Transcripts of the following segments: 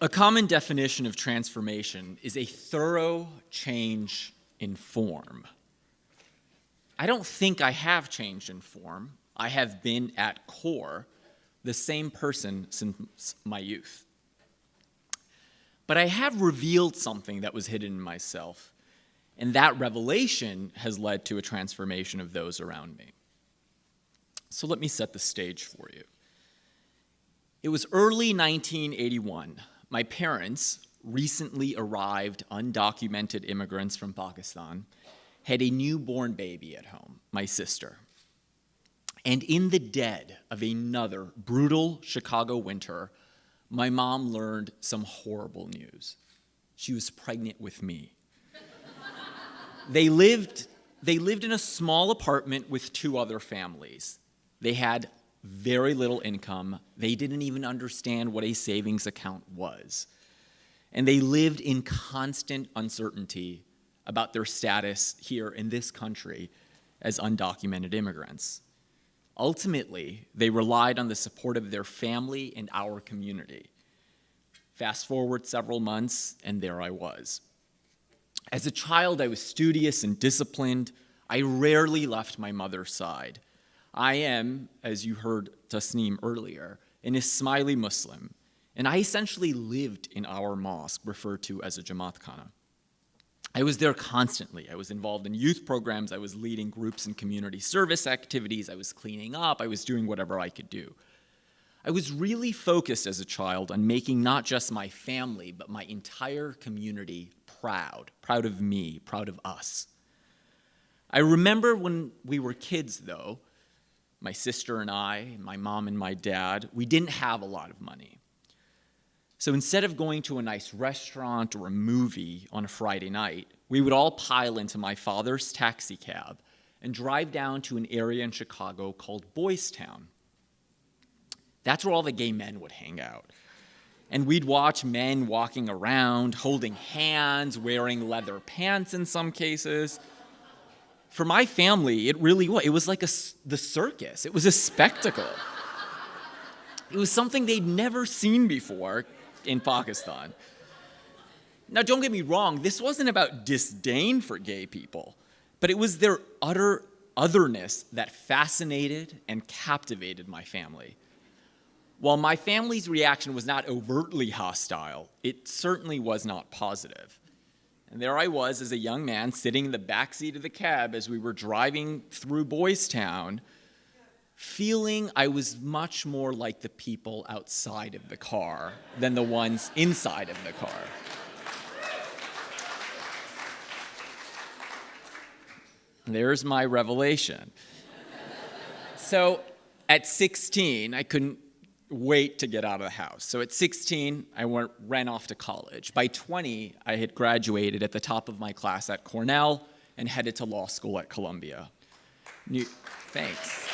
A common definition of transformation is a thorough change in form. I don't think I have changed in form. I have been at core the same person since my youth. But I have revealed something that was hidden in myself, and that revelation has led to a transformation of those around me. So let me set the stage for you. It was early 1981. My parents, recently arrived undocumented immigrants from Pakistan, had a newborn baby at home, my sister. And in the dead of another brutal Chicago winter, my mom learned some horrible news. She was pregnant with me. They lived in a small apartment with two other families. They had very little income. They didn't even understand what a savings account was. And they lived in constant uncertainty about their status here in this country as undocumented immigrants. Ultimately, they relied on the support of their family and our community. Fast forward several months, and there I was. As a child, I was studious and disciplined. I rarely left my mother's side. I am, as you heard Tasneem earlier, an Ismaili Muslim, and I essentially lived in our mosque, referred to as a Jamaat Khana. I was there constantly. I was involved in youth programs. I was leading groups and community service activities. I was cleaning up. I was doing whatever I could do. I was really focused as a child on making not just my family, but my entire community proud of me, proud of us. I remember when we were kids, though, my sister and I, my mom and my dad, we didn't have a lot of money. So instead of going to a nice restaurant or a movie on a Friday night, we would all pile into my father's taxi cab and drive down to an area in Chicago called Boys Town. That's where all the gay men would hang out. And we'd watch men walking around, holding hands, wearing leather pants in some cases. For my family, it really was. It was like the circus. It was a spectacle. It was something they'd never seen before in Pakistan. Now, don't get me wrong, this wasn't about disdain for gay people, but it was their utter otherness that fascinated and captivated my family. While my family's reaction was not overtly hostile, it certainly was not positive. And there I was as a young man sitting in the backseat of the cab as we were driving through Boys Town, feeling I was much more like the people outside of the car than the ones inside of the car. There's my revelation. So at 16, I couldn't wait to get out of the house. So at 16, I ran off to college. By 20, I had graduated at the top of my class at Cornell and headed to law school at Columbia. Thanks.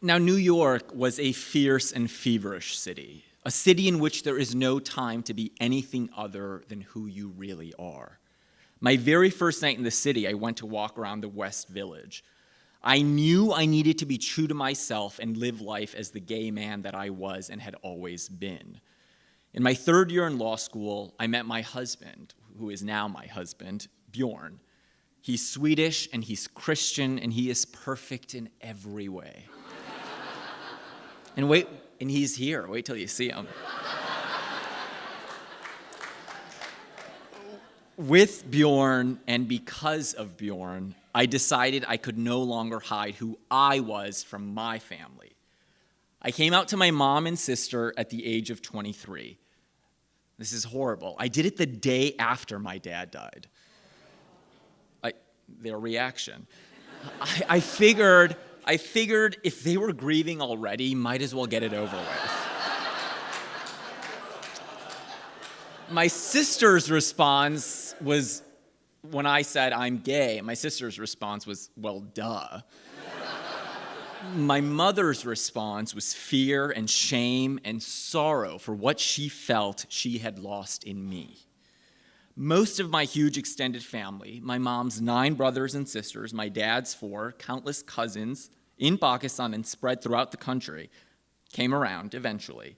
Now, New York was a fierce and feverish city, a city in which there is no time to be anything other than who you really are. My very first night in the city, I went to walk around the West Village. I knew I needed to be true to myself and live life as the gay man that I was and had always been. In my third year in law school, I met my husband, who is now my husband, Bjorn. He's Swedish and he's Christian and he is perfect in every way. And he's here. Wait till you see him. With Bjorn and because of Bjorn, I decided I could no longer hide who I was from my family. I came out to my mom and sister at the age of 23. This is horrible. I did it the day after my dad died. Their reaction. I figured if they were grieving already, might as well get it over with. My sister's response was, when I said I'm gay, my sister's response was, well, duh. My mother's response was fear and shame and sorrow for what she felt she had lost in me. Most of my huge extended family, my mom's 9 brothers and sisters, my dad's 4, countless cousins in Pakistan and spread throughout the country, came around eventually,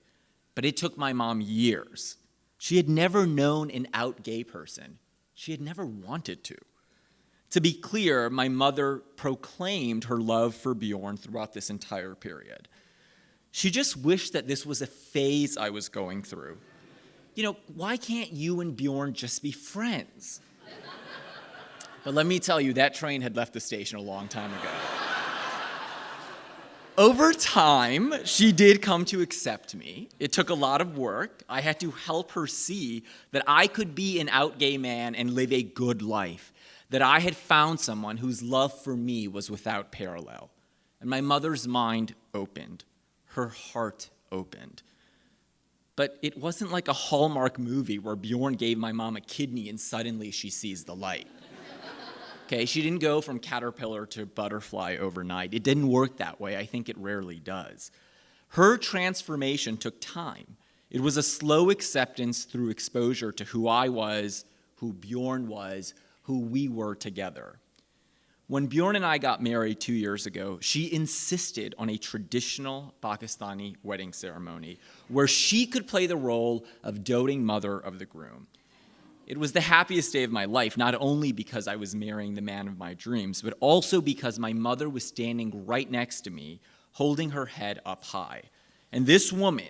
but it took my mom years. She had never known an out gay person. She had never wanted to. To be clear, my mother proclaimed her love for Bjorn throughout this entire period. She just wished that this was a phase I was going through. Why can't you and Bjorn just be friends? But let me tell you, that train had left the station a long time ago. Over time, she did come to accept me. It took a lot of work. I had to help her see that I could be an out gay man and live a good life, that I had found someone whose love for me was without parallel. And my mother's mind opened. Her heart opened. But it wasn't like a Hallmark movie where Bjorn gave my mom a kidney and suddenly she sees the light. Okay, she didn't go from caterpillar to butterfly overnight. It didn't work that way. I think it rarely does. Her transformation took time. It was a slow acceptance through exposure to who I was, who Bjorn was, who we were together. When Bjorn and I got married 2 years ago, she insisted on a traditional Pakistani wedding ceremony where she could play the role of doting mother of the groom. It was the happiest day of my life, not only because I was marrying the man of my dreams, but also because my mother was standing right next to me, holding her head up high. And this woman,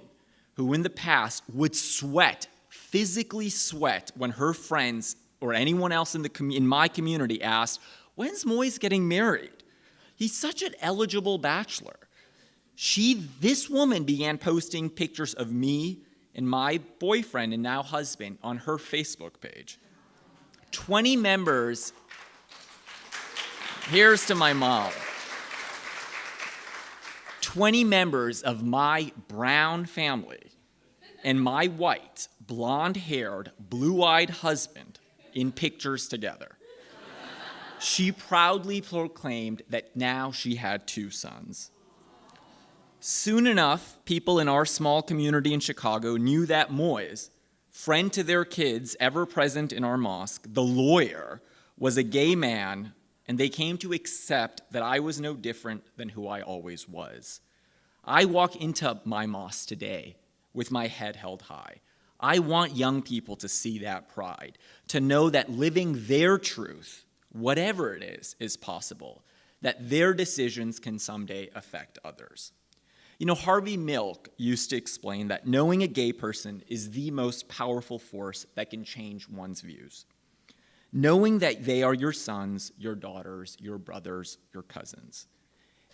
who in the past would sweat, physically sweat, when her friends or anyone else in my community asked, "When's Moez getting married? He's such an eligible bachelor." This woman began posting pictures of me and my boyfriend and now husband on her Facebook page. 20 members, here's to my mom. 20 members of my brown family and my white, blonde-haired, blue-eyed husband in pictures together. She proudly proclaimed that now she had 2 sons. Soon enough, people in our small community in Chicago knew that Moez, friend to their kids, ever present in our mosque, the lawyer, was a gay man, and they came to accept that I was no different than who I always was. I walk into my mosque today with my head held high. I want young people to see that pride, to know that living their truth, whatever it is possible, that their decisions can someday affect others. Harvey Milk used to explain that knowing a gay person is the most powerful force that can change one's views. Knowing that they are your sons, your daughters, your brothers, your cousins.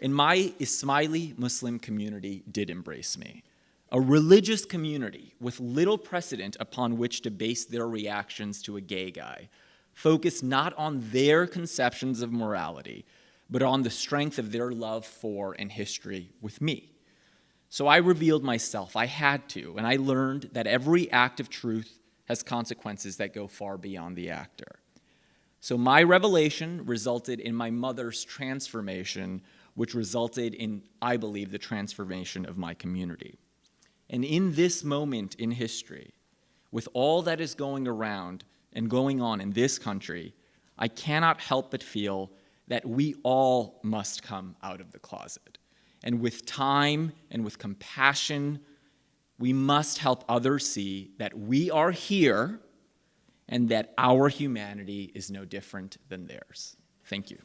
And my Ismaili Muslim community did embrace me. A religious community with little precedent upon which to base their reactions to a gay guy, focused not on their conceptions of morality, but on the strength of their love for and history with me. So I revealed myself. I had to, and I learned that every act of truth has consequences that go far beyond the actor. So my revelation resulted in my mother's transformation, which resulted in, I believe, the transformation of my community. And in this moment in history, with all that is going around and going on in this country, I cannot help but feel that we all must come out of the closet. And with time and with compassion, we must help others see that we are here and that our humanity is no different than theirs. Thank you.